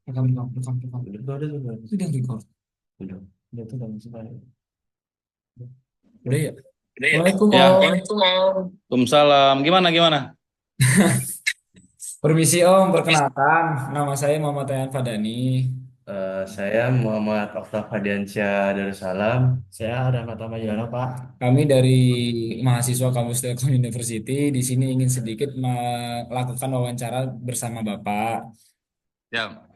Rekam, rekam, rekam, rekam. Udah. Itu udah record. Udah. Udah tuh udah masuk aja. Udah ya? Udah ya? Assalamualaikum Ya, Om. Waalaikumsalam. Gimana gimana? Permisi Om, perkenalkan. Nama saya Muhammad Tayan Fadani. Saya Muhammad Oktaf Hadiansyah Darussalam. Saya ada kata Majalana, Pak. Kami dari mahasiswa kampus Telkom University di sini ingin sedikit melakukan wawancara bersama Bapak. Ya.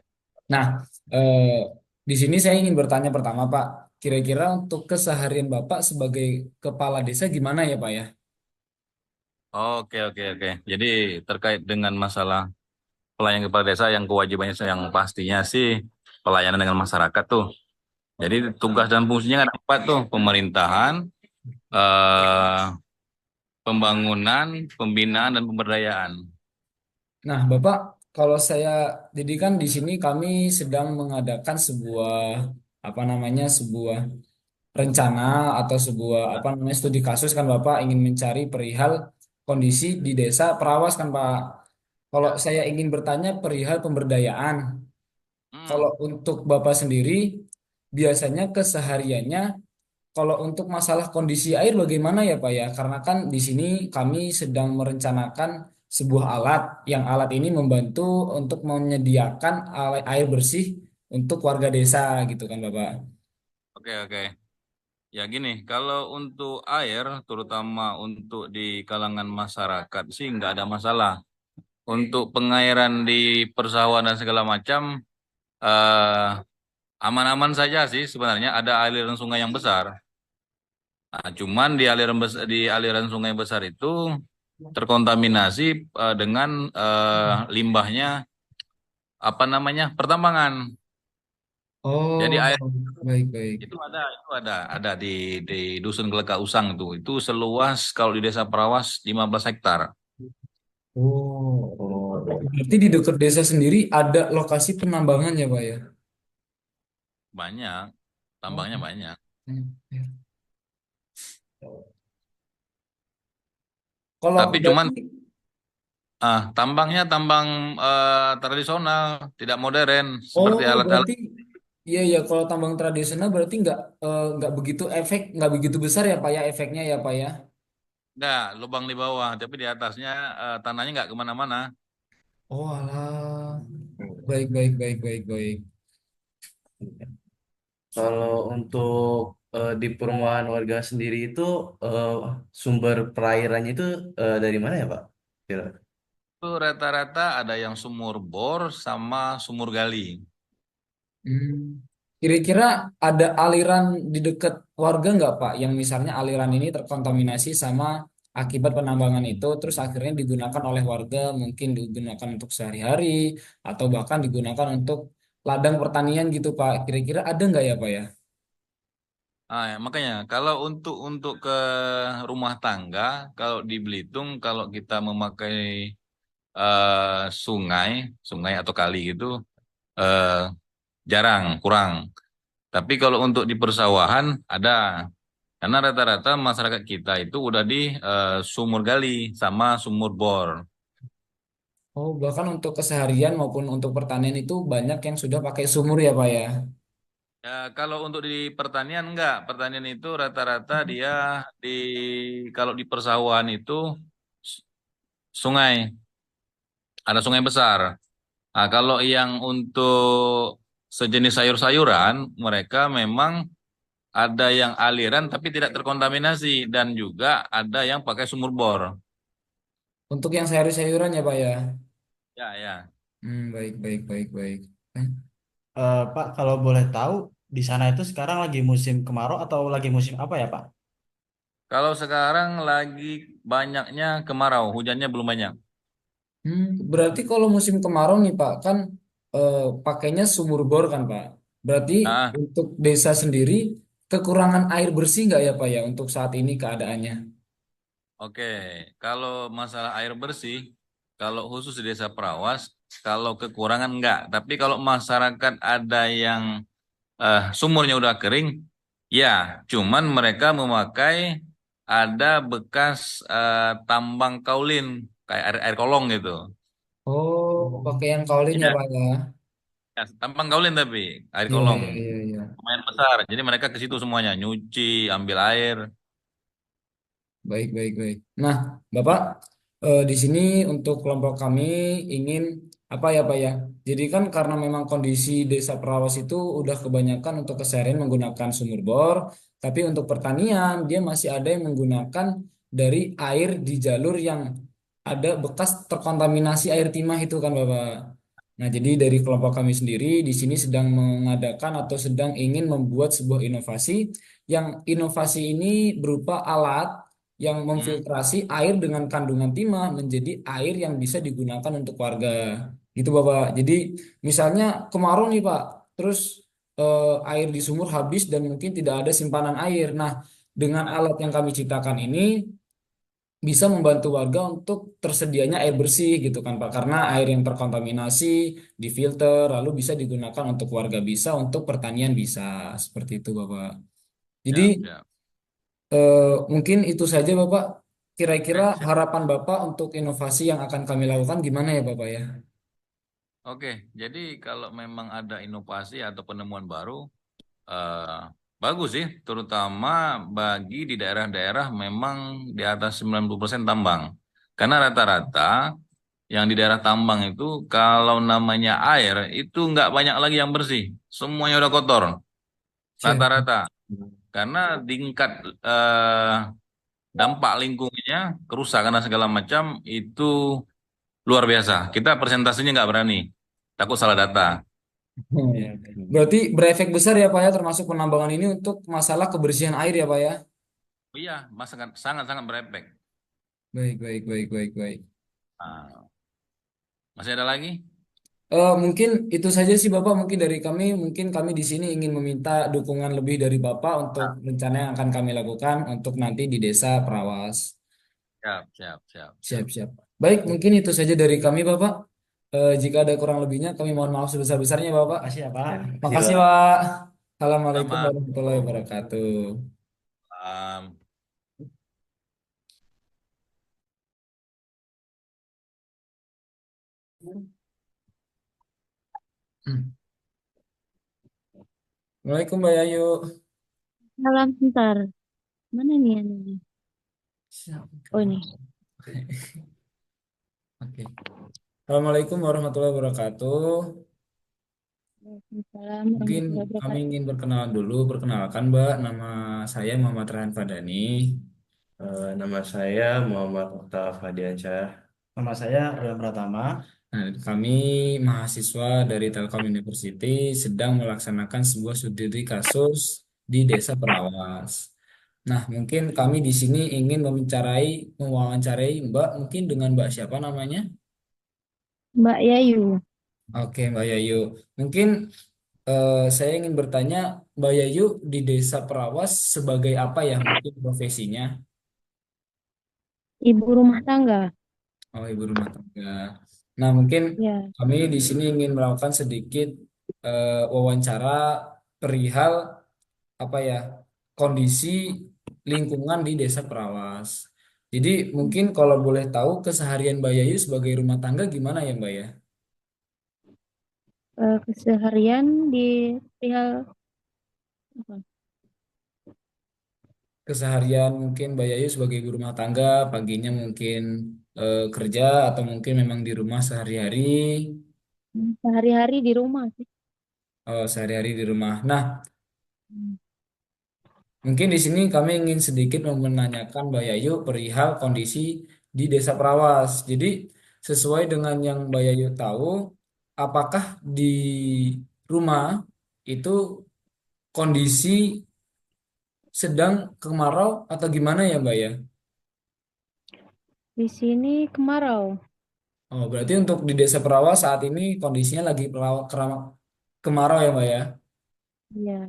Nah, eh, di sini saya ingin bertanya pertama Pak, kira-kira untuk keseharian Bapak sebagai kepala desa gimana ya Pak ya? Oke, oke, oke. Jadi terkait dengan masalah pelayanan kepala desa yang kewajibannya yang pastinya sih pelayanan dengan masyarakat tuh. Jadi tugas dan fungsinya ada empat tuh: pemerintahan, eh, pembangunan, pembinaan, dan pemberdayaan. Nah, Bapak, kalau saya jadi kan di sini kami sedang mengadakan sebuah apa namanya sebuah rencana atau sebuah apa namanya studi kasus kan Bapak ingin mencari perihal kondisi di desa Perawas kan Pak. Kalau Ya. saya ingin bertanya perihal pemberdayaan, Hmm. kalau untuk Bapak sendiri biasanya kesehariannya kalau untuk masalah kondisi air bagaimana ya Pak ya? Karena kan di sini kami sedang merencanakan sebuah alat yang alat ini membantu untuk menyediakan air bersih untuk warga desa gitu kan Bapak. Oke, oke. Ya gini, kalau untuk air, terutama untuk di kalangan masyarakat sih nggak ada masalah. Untuk pengairan di persawahan dan segala macam, eh, aman-aman saja sih sebenarnya. Ada aliran sungai yang besar. Nah, cuman di aliran sungai besar itu terkontaminasi dengan limbahnya apa namanya pertambangan. Jadi Oh, air baik baik. itu ada di Dusun Gelega Usang itu seluas kalau di Desa Perawas 15 hektar. Oh, Oh, berarti di dekat desa sendiri ada lokasi penambangan ya Pak ya? banyak, Oh, tambangnya banyak. ya. Kalau Tapi cuman berarti, tambangnya tambang tradisional, tidak modern seperti oh alat-alat. berarti, iya ya kalau tambang tradisional berarti nggak begitu nggak begitu besar ya Pak ya efeknya ya Pak ya? Enggak, lubang di bawah, tapi di atasnya tanahnya nggak kemana-mana. Oh alah, baik baik baik baik baik. Kalau untuk di perumahan warga sendiri itu eh, sumber perairannya itu dari mana ya, Pak? Kira. Itu rata-rata ada yang sumur bor sama sumur gali. Hmm. Kira-kira ada aliran di dekat warga nggak Pak yang misalnya aliran ini terkontaminasi sama akibat penambangan itu terus akhirnya digunakan oleh warga mungkin digunakan untuk sehari-hari atau bahkan digunakan untuk ladang pertanian gitu Pak. Kira-kira ada nggak ya Pak ya? Ya, makanya kalau untuk ke rumah tangga, kalau di Belitung, kalau kita memakai sungai, sungai atau kali gitu, eh, jarang, kurang. Tapi kalau untuk di persawahan ada, karena rata-rata masyarakat kita itu udah di sumur gali sama sumur bor. Oh, bahkan untuk keseharian maupun untuk pertanian itu banyak yang sudah pakai sumur ya Pak ya? Ya, kalau untuk di pertanian enggak, pertanian itu rata-rata dia di kalau di persawahan itu s- sungai, ada sungai besar. Nah, kalau yang untuk sejenis sayur-sayuran, mereka memang ada yang aliran tapi tidak terkontaminasi dan juga ada yang pakai sumur bor. Untuk yang sayur-sayuran ya Pak ya? Ya, ya. Baik baik baik baik. Pak, kalau boleh tahu, di sana itu sekarang lagi musim kemarau atau lagi musim apa ya, Pak? Kalau sekarang lagi banyaknya kemarau, hujannya belum banyak. Hmm, berarti kalau musim kemarau nih Pak kan pakainya sumur bor kan Pak. Berarti Nah, untuk desa sendiri kekurangan air bersih nggak ya Pak ya untuk saat ini keadaannya? oke, kalau masalah air bersih, kalau khusus di Desa Perawas, kalau kekurangan enggak. Tapi kalau masyarakat ada yang sumurnya udah kering, ya, cuman mereka memakai ada bekas tambang kaulin, kayak air kolong gitu. Oh, pakai yang kaolin ya Ya, Pak ya? Ya, tampang Gaulen tapi air Iya, kolong iya, iya, iya. lumayan besar. Jadi mereka ke situ semuanya nyuci, ambil air. Baik, baik, baik. Nah, Bapak, di sini untuk kelompok kami ingin apa ya, Pak ya? Jadi kan karena memang kondisi Desa Perawas itu udah kebanyakan untuk keseharian menggunakan sumur bor, tapi untuk pertanian dia masih ada yang menggunakan dari air di jalur yang ada bekas terkontaminasi air timah itu kan, Bapak. Nah, jadi dari kelompok kami sendiri di sini sedang mengadakan atau sedang ingin membuat sebuah inovasi yang inovasi ini berupa alat yang Hmm? memfiltrasi air dengan kandungan timah menjadi air yang bisa digunakan untuk warga. Gitu Bapak. Jadi misalnya kemarau nih Pak, terus air di sumur habis dan mungkin tidak ada simpanan air. Nah, dengan alat yang kami ciptakan ini bisa membantu warga untuk tersedianya air bersih gitu kan Pak. Karena air yang terkontaminasi difilter lalu bisa digunakan untuk warga bisa, untuk pertanian bisa. Seperti itu Bapak. Jadi Siap, siap. mungkin itu saja Bapak. Kira-kira Oke, siap. harapan Bapak untuk inovasi yang akan kami lakukan gimana ya Bapak ya? Oke, jadi kalau memang ada inovasi atau penemuan baru, eh, bagus sih, terutama bagi di daerah-daerah memang di atas 90% tambang. Karena rata-rata yang di daerah tambang itu kalau namanya air itu nggak banyak lagi yang bersih, semuanya udah kotor, Siap. rata-rata. Karena tingkat eh, dampak lingkungannya, kerusakan dan segala macam itu luar biasa. Kita persentasenya nggak berani, takut salah data. Hmm. Iya, oke. Berarti berefek besar ya Pak ya termasuk penambangan ini untuk masalah kebersihan air ya Pak ya? Oh iya, mas sangat sangat sangat berefek. Baik, baik, baik, baik, baik. Nah, masih ada lagi? Mungkin itu saja sih Bapak. Mungkin dari kami, mungkin kami di sini ingin meminta dukungan lebih dari Bapak untuk rencana yang akan kami lakukan untuk nanti di Desa Perawas. Siap, siap, siap, Siap, siap. siap. Baik, mungkin itu saja dari kami Bapak. Jika ada kurang lebihnya, kami mohon maaf sebesar-besarnya Bapak. Makasih ya, Pak. Ya, makasih Makasih Pak. Pak. Assalamualaikum Sama. warahmatullahi wabarakatuh. Hmm. Assalamualaikum Mbak Yayu. Salam sebentar. Mana nih anunya? Siap. Oh ini. Oke. Assalamualaikum warahmatullahi wabarakatuh. Waalaikumsalam Mungkin warahmatullahi kami wabarakatuh. ingin berkenalan dulu. Perkenalkan Mbak, nama saya Muhammad Rehan Fadani. Nama saya Muhammad Oktaf Hadiansyah. Nama saya Rian Pratama. Nah, kami mahasiswa dari Telkom University sedang melaksanakan sebuah studi kasus di Desa Perawas. Nah, mungkin kami di sini ingin mewawancarai Mbak, mungkin dengan Mbak siapa namanya? Mbak Yayu. Oke, Mbak Yayu. Mungkin saya ingin bertanya, Mbak Yayu di Desa Perawas sebagai apa ya mungkin profesinya? Ibu rumah tangga. Oh, ibu rumah tangga. Nah, mungkin Ya. kami di sini ingin melakukan sedikit wawancara perihal apa ya kondisi lingkungan di Desa Perawas. Jadi mungkin kalau boleh tahu keseharian Mbak Yayu sebagai rumah tangga gimana ya Mbak ya? Keseharian di perihal apa? Keseharian mungkin Mbak Yayu sebagai ibu rumah tangga paginya mungkin kerja atau mungkin memang di rumah sehari-hari. Sehari-hari di rumah sih. Oh, sehari-hari di rumah. Nah, Hmm. mungkin di sini kami ingin sedikit menanyakan Mbak Yayu perihal kondisi di Desa Perawas. Jadi sesuai dengan yang Mbak Yayu tahu, apakah di rumah itu kondisi sedang kemarau atau gimana ya Mbak ya? Di sini kemarau. Oh, berarti untuk di Desa Perawas saat ini kondisinya lagi kemarau ya Mbak ya? Ya.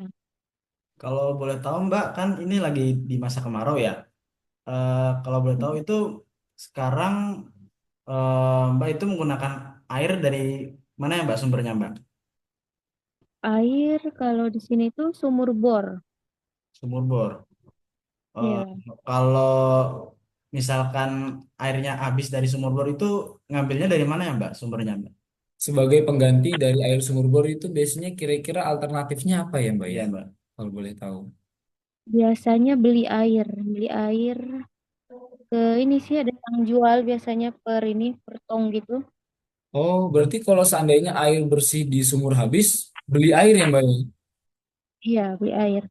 Kalau boleh tahu Mbak, kan ini lagi di masa kemarau ya. Kalau boleh tahu itu sekarang Mbak itu menggunakan air dari mana ya Mbak sumbernya Mbak? Air kalau di sini tuh sumur bor. Sumur bor. Eh, Ya. Kalau misalkan airnya habis dari sumur bor itu ngambilnya dari mana ya Mbak sumbernya Mbak? sebagai pengganti dari air sumur bor itu biasanya kira-kira alternatifnya apa ya Mbak Iya, ya? Mbak. Kalau boleh tahu. Biasanya beli air ke ini sih ada yang jual biasanya per tong gitu. Oh, berarti kalau seandainya air bersih di sumur habis, beli air ya Mbak ya? Iya, beli air.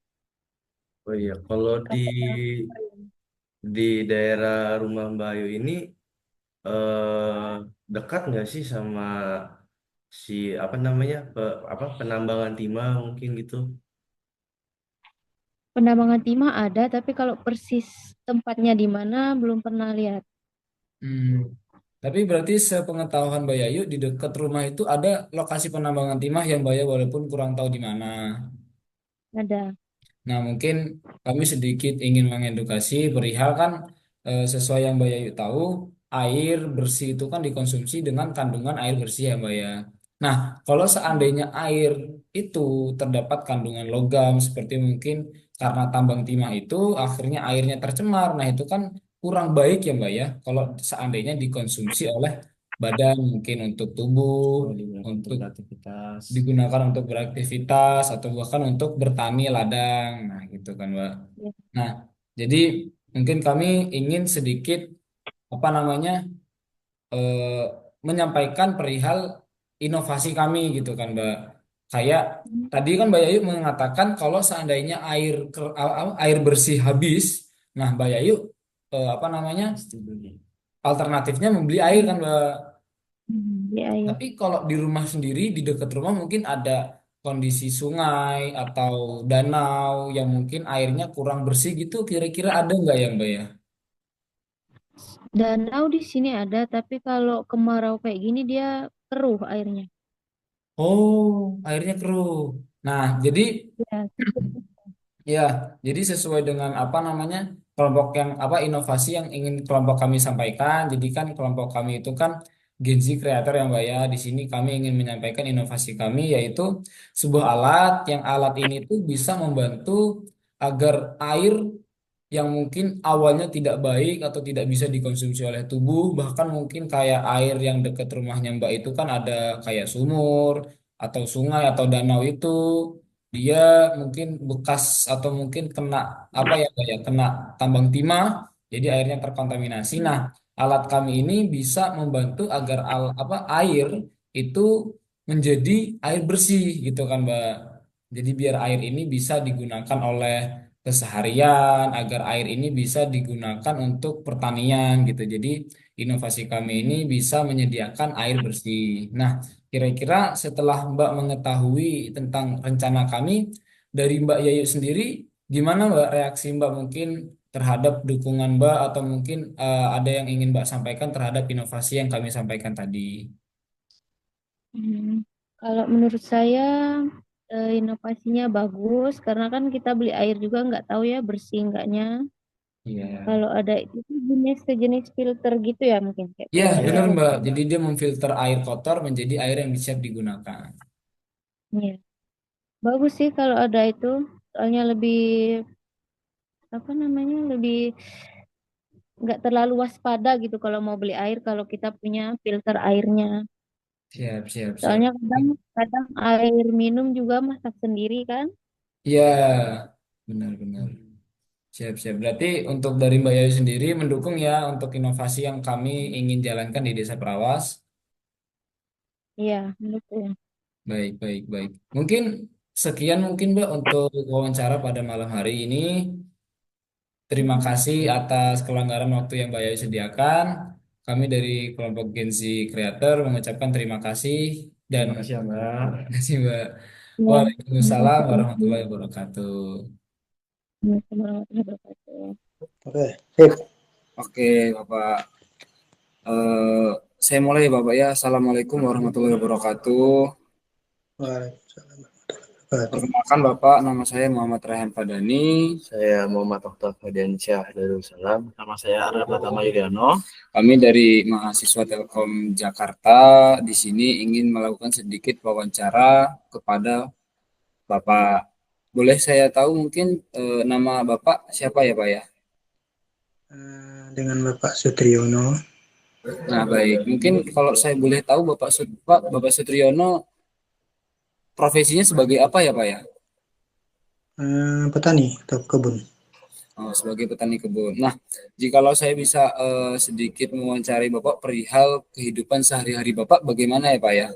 Oh iya, kalau di Kalau yang kering. daerah rumah Mbak Ayu ini dekat nggak sih sama si apa namanya penambangan timah mungkin gitu? Penambangan timah ada, tapi kalau persis tempatnya di mana belum pernah lihat. Hmm. Tapi berarti sepengetahuan Mbak Yayu di dekat rumah itu ada lokasi penambangan timah yang Mbak Yayu walaupun kurang tahu di mana. Ada. Nah, mungkin kami sedikit ingin mengedukasi perihal kan sesuai yang Mbak Yayu tahu, air bersih itu kan dikonsumsi dengan kandungan air bersih ya Mbak ya. Nah, kalau seandainya air itu terdapat kandungan logam seperti mungkin karena tambang timah itu akhirnya airnya tercemar. Nah, itu kan kurang baik ya Mbak ya kalau seandainya dikonsumsi oleh badan mungkin untuk tubuh, Kalau digunakan untuk untuk beraktivitas. digunakan untuk beraktivitas atau bahkan untuk bertani ladang. Nah, gitu kan, Mbak. Ya. Nah, jadi mungkin kami ingin sedikit apa namanya eh, menyampaikan perihal inovasi kami gitu kan, Mbak. Kayak tadi kan Mbak Yayu mengatakan kalau seandainya air bersih habis, nah Mbak Yayu apa namanya Pasti beli. alternatifnya membeli air kan, Mbak. Beli air. Tapi kalau di rumah sendiri, di dekat rumah mungkin ada kondisi sungai atau danau yang mungkin airnya kurang bersih gitu. Kira-kira ada nggak ya Mbak ya? Danau di sini ada, tapi kalau kemarau kayak gini dia keruh airnya. Oh, airnya keruh. Nah, jadi Ya, ya, jadi sesuai dengan apa namanya kelompok yang apa inovasi yang ingin kelompok kami sampaikan. Jadi kan kelompok kami itu kan Gen Z Creator yang Mbak ya. Di sini kami ingin menyampaikan inovasi kami yaitu sebuah alat yang alat ini tuh bisa membantu agar air yang mungkin awalnya tidak baik atau tidak bisa dikonsumsi oleh tubuh, bahkan mungkin kayak air yang dekat rumahnya Mbak itu kan ada kayak sumur atau sungai atau danau itu dia mungkin bekas atau mungkin kena apa ya Mbak ya kena tambang timah, jadi airnya terkontaminasi. Nah, alat kami ini bisa membantu agar apa air itu menjadi air bersih gitu kan Mbak. Jadi biar air ini bisa digunakan oleh keseharian agar air ini bisa digunakan untuk pertanian gitu. Jadi inovasi kami ini bisa menyediakan air bersih. Nah, kira-kira setelah Mbak mengetahui tentang rencana kami dari Mbak Yayu sendiri, gimana Mbak reaksi Mbak mungkin terhadap dukungan Mbak atau mungkin ada yang ingin Mbak sampaikan terhadap inovasi yang kami sampaikan tadi? Hmm, kalau menurut saya inovasinya bagus karena kan kita beli air juga nggak tahu ya bersih enggaknya. Iya. Kalau ada itu jenis sejenis filter gitu ya mungkin kayak Iya, filter benar Ya, air. Mbak. Jadi dia memfilter air kotor menjadi air yang siap digunakan. Iya. Bagus sih kalau ada itu. Soalnya lebih apa namanya lebih nggak terlalu waspada gitu kalau mau beli air kalau kita punya filter airnya. Siap, siap, siap. Soalnya kadang air minum juga masak sendiri kan. Iya, benar-benar. Siap, siap. Berarti untuk dari Mbak Yayu sendiri mendukung ya untuk inovasi yang kami ingin jalankan di Desa Perawas. Iya, betul. Baik, baik, baik. Mungkin sekian mungkin Mbak untuk wawancara pada malam hari ini. Terima kasih atas kelonggaran waktu yang Mbak Yayu sediakan. Kami dari kelompok Gen Z Creator mengucapkan terima kasih dan terima kasih ya, Mbak. terima kasih Mbak. Ya, terima Waalaikumsalam kasih. warahmatullahi wabarakatuh. Assalamualaikum warahmatullahi wabarakatuh. Oke, sip. Oke, Bapak. Eh, saya mulai ya, Bapak ya. Assalamualaikum warahmatullahi wabarakatuh. Waalaikumsalam warahmatullahi wabarakatuh. Perkenalkan Bapak, nama saya Muhammad Rayhan Fadani. Saya Muhammad Oktav Hadiansyah Darussalam. Nama saya Arya Pratama Yuliano. Kami dari mahasiswa Telkom Jakarta di sini ingin melakukan sedikit wawancara kepada Bapak. Boleh saya tahu mungkin nama Bapak siapa ya, Pak ya? Dengan Bapak Sutriyono. Nah, baik. Mungkin kalau saya boleh tahu Bapak Sutriyono profesinya sebagai apa ya, Pak ya? Petani atau kebun. Oh, sebagai petani kebun. Nah, jikalau saya bisa sedikit mewawancari Bapak perihal kehidupan sehari-hari Bapak, bagaimana ya, Pak ya?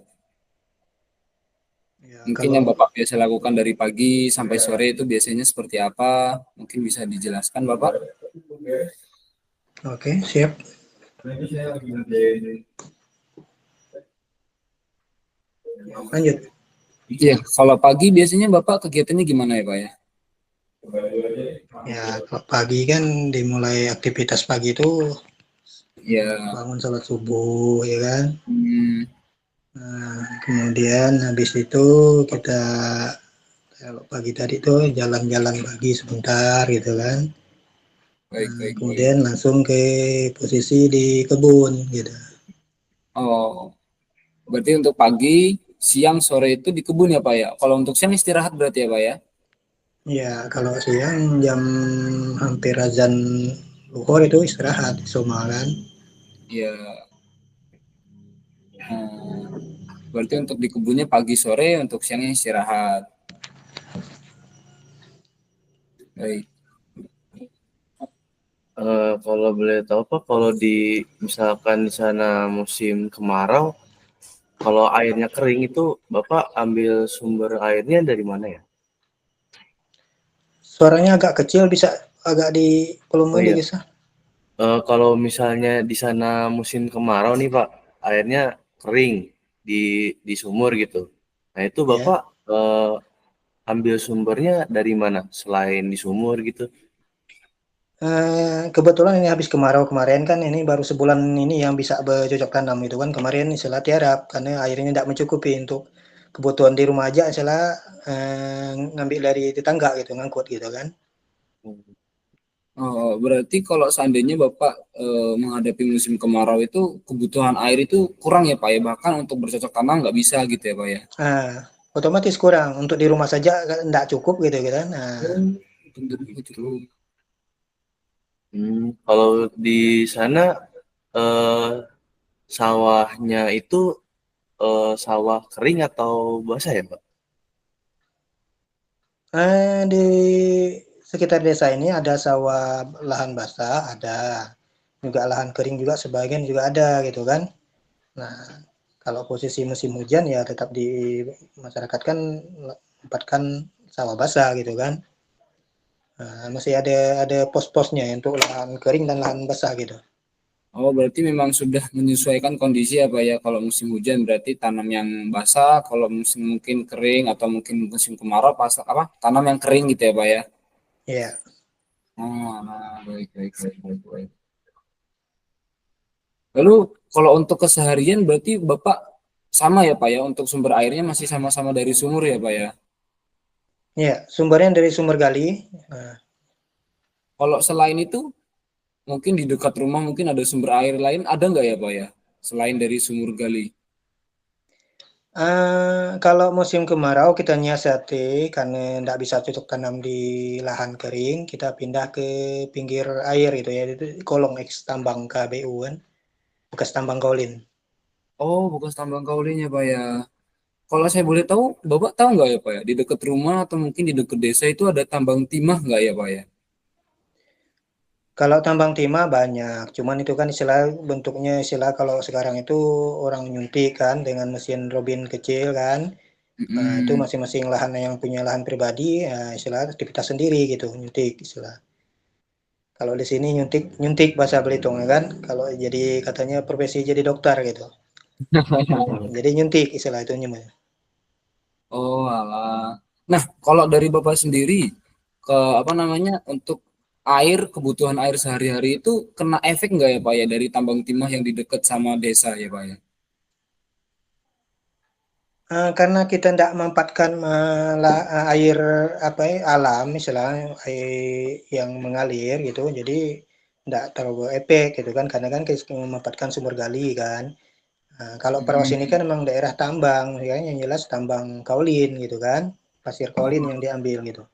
Ya, Mungkin kalau yang Bapak biasa lakukan dari pagi sampai sore itu biasanya seperti apa? Mungkin bisa dijelaskan, Bapak? oke, siap. Lanjut. Iya, kalau pagi biasanya Bapak kegiatannya gimana ya, Pak ya? Ya, kalau pagi kan dimulai aktivitas pagi itu Ya, bangun sholat subuh, ya kan. hmm, Nah, kemudian habis itu kita kalau pagi tadi tuh jalan-jalan pagi sebentar gitu kan. baik, Nah, baik, baik. kemudian langsung ke posisi di kebun gitu. Oh, berarti untuk pagi, siang, sore itu di kebun ya, Pak ya? Kalau untuk siang istirahat berarti ya, Pak ya? Ya, kalau siang jam hampir azan zuhur itu istirahat semua kan. Iya. Berarti untuk di kebunnya pagi, sore, untuk siangnya istirahat. Baik. Kalau boleh tahu Pak, kalau di misalkan di sana musim kemarau, kalau airnya kering itu Bapak ambil sumber airnya dari mana ya? Suaranya agak kecil, bisa agak di Oh volume iya, dikit. kalau misalnya di sana musim kemarau nih Pak, airnya kering di sumur gitu. Nah itu Ya. Bapak ambil sumbernya dari mana selain di sumur gitu? Kebetulan ini habis kemarau kemarin kan, ini baru sebulan ini yang bisa bercocok tanam itu kan, kemarin istilah tiarap karena airnya tidak mencukupi untuk kebutuhan di rumah aja, istilah ngambil dari tetangga gitu, ngangkut gitu kan. Oh, berarti kalau seandainya Bapak menghadapi musim kemarau itu kebutuhan air itu kurang ya, Pak ya? Bahkan untuk bercocok tanam nggak bisa gitu ya, Pak ya? Nah, otomatis kurang untuk di rumah saja, tidak cukup gitu kan. Nah, Oh, betul betul. Kalau di sana eh, sawahnya itu sawah kering atau basah ya Pak? di sekitar desa ini ada sawah lahan basah, ada juga lahan kering juga, sebagian juga ada gitu kan. Nah, kalau posisi musim hujan ya tetap di masyarakat kan tempatkan sawah basah gitu kan. Nah, masih ada pos-posnya untuk lahan kering dan lahan basah gitu. Oh, berarti memang sudah menyesuaikan kondisi ya, Pak ya? Kalau musim hujan berarti tanam yang basah, kalau musim mungkin kering atau mungkin musim kemarau pas apa? Tanam yang kering gitu ya, Pak ya? Ya, Oh, nah, baik, baik, baik, baik, baik. Lalu kalau untuk keseharian berarti Bapak sama ya, Pak ya? Untuk sumber airnya masih sama-sama dari sumur ya, Pak ya? ya, sumbernya dari sumber gali. Nah, Kalau selain itu mungkin di dekat rumah mungkin ada sumber air lain, ada nggak ya, Pak ya? Selain dari sumur gali. kalau musim kemarau kita nyiasati karena tidak bisa cocok tanam di lahan kering, kita pindah ke pinggir air itu ya, itu kolong ex tambang KBU kan, bekas tambang kaulin. Oh, bukan tambang kaulinnya, Pak ya. Kalau saya boleh tahu, Bapak tahu nggak ya, Pak ya? Di dekat rumah atau mungkin di dekat desa itu ada tambang timah nggak ya, Pak ya? Kalau tambang timah banyak, cuman itu kan istilah bentuknya, istilah kalau sekarang itu orang nyuntik kan dengan mesin robin kecil kan. Nah, itu Mm-mm. masing-masing lahan yang punya lahan pribadi, ya, istilah aktivitas sendiri gitu, nyuntik istilah. Kalau di sini nyuntik nyuntik bahasa Belitung ya kan. Kalau jadi katanya profesi jadi dokter gitu. Jadi nyuntik istilah itu namanya. Oh, alah. Nah, kalau dari Bapak sendiri ke apa namanya untuk air kebutuhan air sehari-hari itu kena efek nggak ya, Pak ya dari tambang timah yang di dekat sama desa ya, Pak ya? Karena kita tidak memanfaatkan air apa ya, alam, misalnya air yang mengalir gitu, jadi tidak terlalu efek gitu kan, karena kan kita memanfaatkan sumber gali kan. Kalau Perawas ini kan Mm-mm. memang daerah tambang, ya, yang jelas tambang kaulin gitu kan, pasir kaulin yang diambil gitu.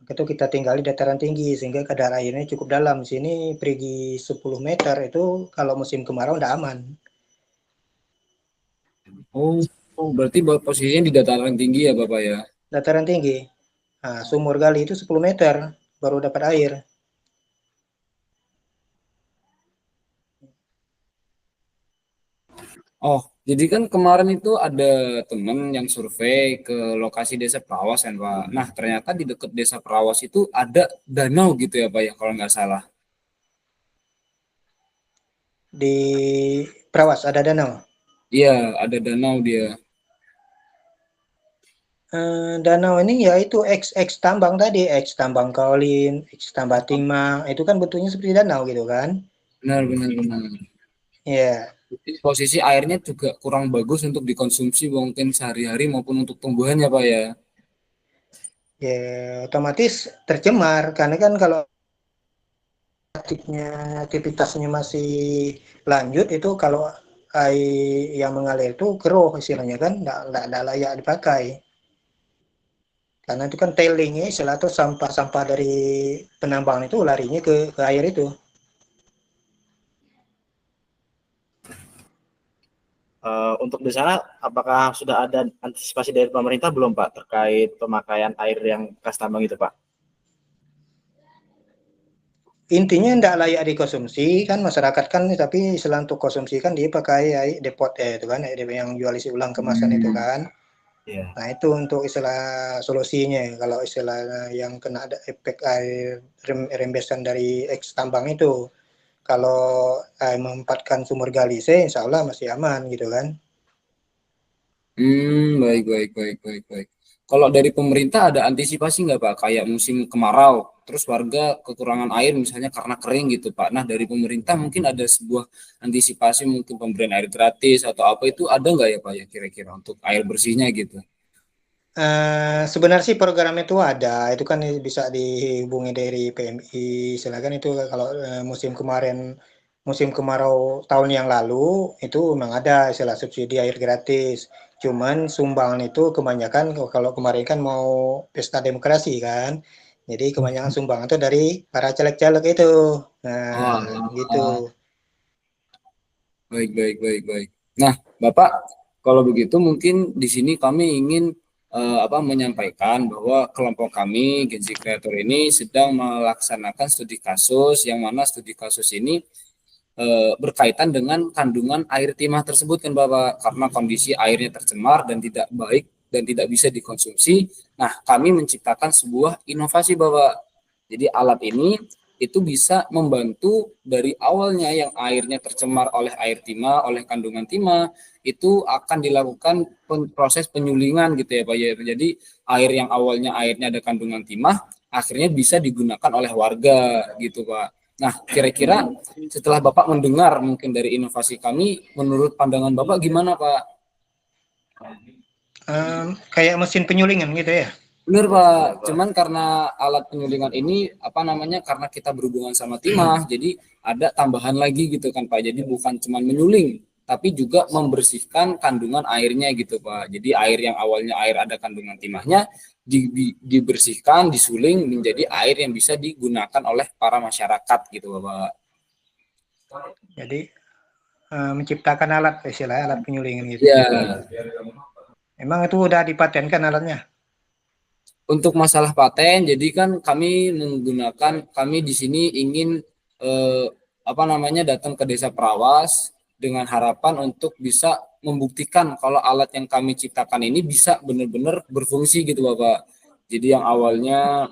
Itu kita tinggal di dataran tinggi sehingga kadar airnya cukup dalam. Di sini perigi 10 meter itu kalau musim kemarau tidak aman. Berarti posisinya di dataran tinggi ya Bapak ya. Dataran tinggi. Nah, sumur gali itu 10 meter baru dapat air. Oh, jadi kan kemarin itu ada temen yang survei ke lokasi Desa Perawas kan Pak. Nah, ternyata di dekat Desa Perawas itu ada danau gitu ya Pak ya kalau nggak salah. Di Perawas ada danau. Iya, ada danau dia. Danau ini ya itu X tambang tadi, X tambang kaolin, X tambang timah, itu kan bentuknya seperti danau gitu kan. Benar, benar, benar. Ya, Posisi airnya juga kurang bagus untuk dikonsumsi mungkin sehari-hari maupun untuk tumbuhannya Pak ya. ya otomatis tercemar karena kan kalau aktivitasnya masih lanjut itu kalau air yang mengalir itu keruh istilahnya kan, enggak layak dipakai. Karena itu kan tailingnya istilah atau sampah-sampah dari penambangan itu larinya ke air itu. Untuk di sana, apakah sudah ada antisipasi dari pemerintah belum Pak terkait pemakaian air yang bekas tambang itu Pak? Intinya tidak layak dikonsumsi kan masyarakat kan, tapi istilah untuk konsumsi kan dia pakai air depot itu kan, air yang jual isi ulang kemasan itu kan. Iya. Nah itu untuk istilah solusinya. Kalau istilah yang kena ada efek air rembesan dari eks tambang itu, kalau memanfaatkan sumur galise, insya Allah masih aman gitu kan. Baik, baik, baik, baik, baik. Kalau dari pemerintah ada antisipasi nggak Pak? Kayak musim kemarau, terus warga kekurangan air misalnya karena kering gitu Pak. Nah dari pemerintah mungkin ada sebuah antisipasi mungkin pemberian air gratis atau apa itu ada nggak ya Pak ya kira-kira untuk air bersihnya gitu? Sebenarnya sih program itu ada, itu kan bisa dihubungi dari PMI. Silakan itu kalau musim kemarin, musim kemarau tahun yang lalu itu memang ada istilah subsidi air gratis. Cuman sumbangan itu kebanyakan kalau kemarin kan mau pesta demokrasi kan, jadi kebanyakan sumbangan itu dari para caleg-caleg itu. Oh, Nah, gitu. baik, baik, baik, baik. Nah, Bapak, kalau begitu mungkin di sini kami ingin menyampaikan bahwa kelompok kami Gen Z Creator ini sedang melaksanakan studi kasus yang mana studi kasus ini berkaitan dengan kandungan air timah tersebut kan Bapak, karena kondisi airnya tercemar dan tidak baik dan tidak bisa dikonsumsi. Nah, kami menciptakan sebuah inovasi Bapak. Jadi alat ini itu bisa membantu dari awalnya yang airnya tercemar oleh air timah, oleh kandungan timah, itu akan dilakukan proses penyulingan gitu ya Pak ya. Jadi air yang awalnya airnya ada kandungan timah, akhirnya bisa digunakan oleh warga gitu Pak. Nah, kira-kira setelah Bapak mendengar mungkin dari inovasi kami, menurut pandangan Bapak gimana Pak? Kayak mesin penyulingan gitu ya. Benar Pak, cuman karena alat penyulingan ini karena kita berhubungan sama timah, jadi ada tambahan lagi gitu kan Pak. Jadi bukan cuma menyuling, tapi juga membersihkan kandungan airnya gitu Pak. Jadi air yang awalnya air ada kandungan timahnya dibersihkan, disuling menjadi air yang bisa digunakan oleh para masyarakat gitu Bapak. Jadi menciptakan alat istilah alat penyulingan gitu. Ya. Emang itu udah dipatenkan alatnya? Untuk masalah paten, jadi kan kami di sini ingin datang ke Desa Perawas dengan harapan untuk bisa membuktikan kalau alat yang kami ciptakan ini bisa benar-benar berfungsi gitu Bapak. Jadi yang awalnya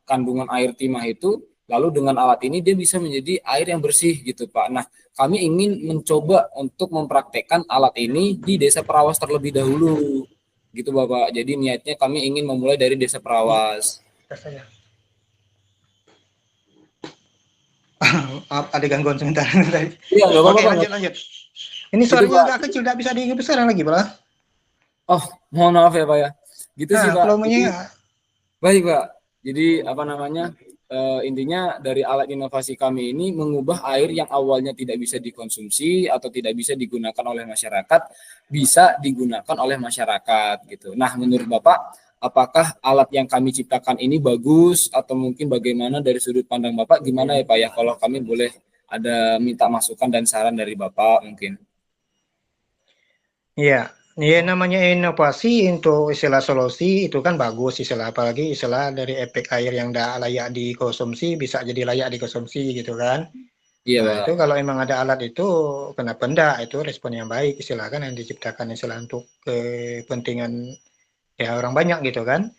kandungan air timah itu, lalu dengan alat ini dia bisa menjadi air yang bersih gitu Pak. Nah, kami ingin mencoba untuk mempraktekkan alat ini di Desa Perawas terlebih dahulu gitu Bapak. Jadi niatnya kami ingin memulai dari Desa Perawas. Ada gangguan sebentar. Iya, nggak apa-apa. Oke, lanjut. Ini suaranya agak kecil, tidak bisa dibesarkan lagi, Pak. Oh, mohon maaf ya Pak ya. Gitu sih Pak. Volumenya. Baik Pak. Jadi intinya dari alat inovasi kami ini mengubah air yang awalnya tidak bisa dikonsumsi atau tidak bisa digunakan oleh masyarakat bisa digunakan oleh masyarakat gitu. Nah, menurut Bapak apakah alat yang kami ciptakan ini bagus atau mungkin bagaimana dari sudut pandang Bapak, gimana ya Pak ya, kalau kami boleh ada minta masukan dan saran dari Bapak mungkin. Iya, ya namanya inovasi untuk istilah solusi itu kan bagus istilah, apalagi istilah dari efek air yang tidak layak dikonsumsi bisa jadi layak dikonsumsi gitu kan. Iya Nah Pak. itu kalau memang ada alat itu kenapa enggak, itu respon yang baik istilah kan, yang diciptakan istilah untuk kepentingan ya orang banyak gitu kan.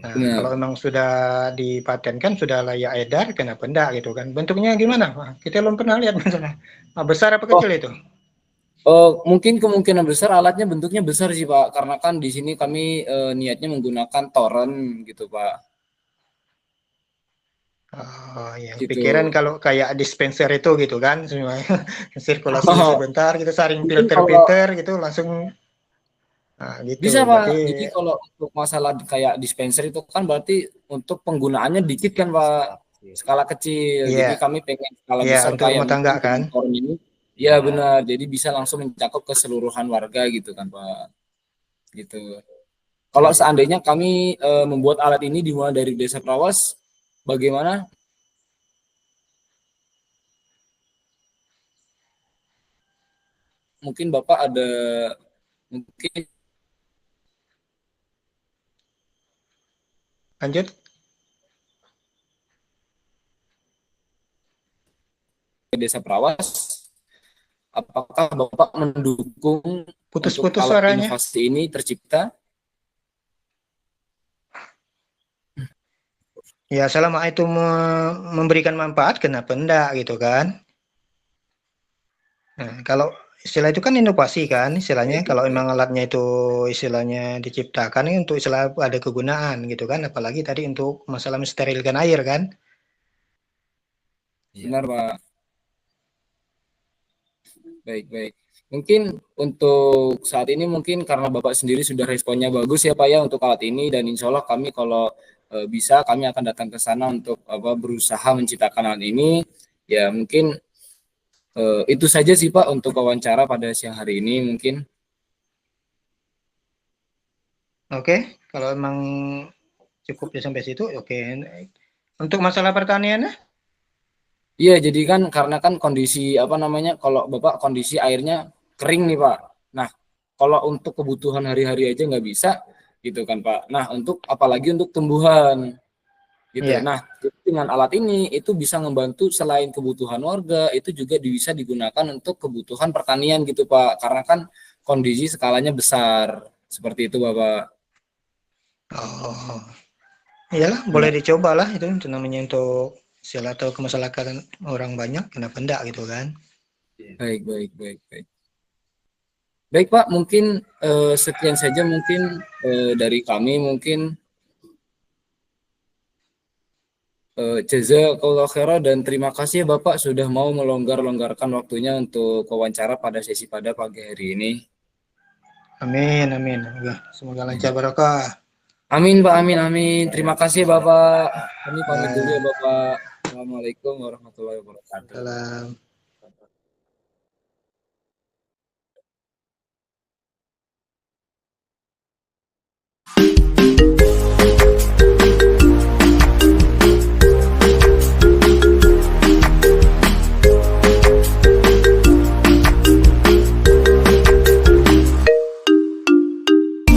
Nah kalau Benar. memang sudah dipatenkan sudah layak edar kenapa enggak gitu kan. Bentuknya gimana Pak? Kita belum pernah lihat misalnya. Besar apa Oh, kecil itu? mungkin kemungkinan besar alatnya bentuknya besar sih Pak, karena kan di sini kami niatnya menggunakan torrent gitu Pak. Oh ya, Gitu. pikiran kalau kayak dispenser itu gitu kan, semuanya sirkulasi Oh, sebentar, kita saring mungkin kalau filter-filter gitu langsung, nah gitu. bisa Pak. Berarti Jadi kalau untuk masalah kayak dispenser itu kan berarti untuk penggunaannya dikit kan Pak, skala kecil. Jadi iya, kami pengen skala iya besar untuk kayak rumah tangga mungkin kan. dengan torrent ini. Ya benar. Jadi bisa langsung mencakup keseluruhan warga gitu kan Pak. Gitu. Kalau Iya. seandainya kami membuat alat ini dimulai dari Desa Prawas, bagaimana? Mungkin Bapak ada mungkin Lanjut, Desa Prawas, apakah Bapak mendukung untuk putus-putus alat suaranya. inovasi ini tercipta? Ya selama itu memberikan manfaat, kenapa enggak gitu kan. Nah, kalau istilah itu kan inovasi kan, istilahnya Baik, kalau baik. memang alatnya itu istilahnya diciptakan ini untuk istilah ada kegunaan gitu kan, apalagi tadi untuk masalah mensterilkan air kan. Benar, Pak. Baik, baik. Mungkin untuk saat ini mungkin karena Bapak sendiri sudah responnya bagus ya Pak ya untuk alat ini, dan insya Allah kami kalau bisa kami akan datang ke sana untuk berusaha menciptakan alat ini. Ya mungkin itu saja sih Pak untuk wawancara pada siang hari ini mungkin. Oke, kalau memang cukup ya sampai situ, oke. Untuk masalah pertaniannya, Iya, jadi kan karena kan kondisi apa namanya, kalau Bapak kondisi airnya kering nih Pak. Nah, kalau untuk kebutuhan hari-hari aja nggak bisa gitu kan Pak. Nah, untuk apalagi untuk tumbuhan gitu. ya. Nah, dengan alat ini itu bisa membantu selain kebutuhan warga, itu juga bisa digunakan untuk kebutuhan pertanian gitu Pak. Karena kan kondisi skalanya besar. Seperti itu Bapak. Oh, iyalah, boleh Benar. dicoba lah itu namanya untuk istilah atau kemasyarakatan orang banyak, kenapa enggak gitu kan. Baik, baik, baik, baik. Baik Pak, mungkin sekian saja mungkin dari kami mungkin. Jazakallah khairan dan terima kasih ya Bapak sudah mau melonggarkan waktunya untuk wawancara pada sesi pada pagi hari ini. Amin, amin. Ya, semoga lancar barokah. Amin Pak, amin, amin. Terima kasih Bapak. Kami pamit dulu Ya, ya Bapak. Assalamualaikum warahmatullahi wabarakatuh. salam.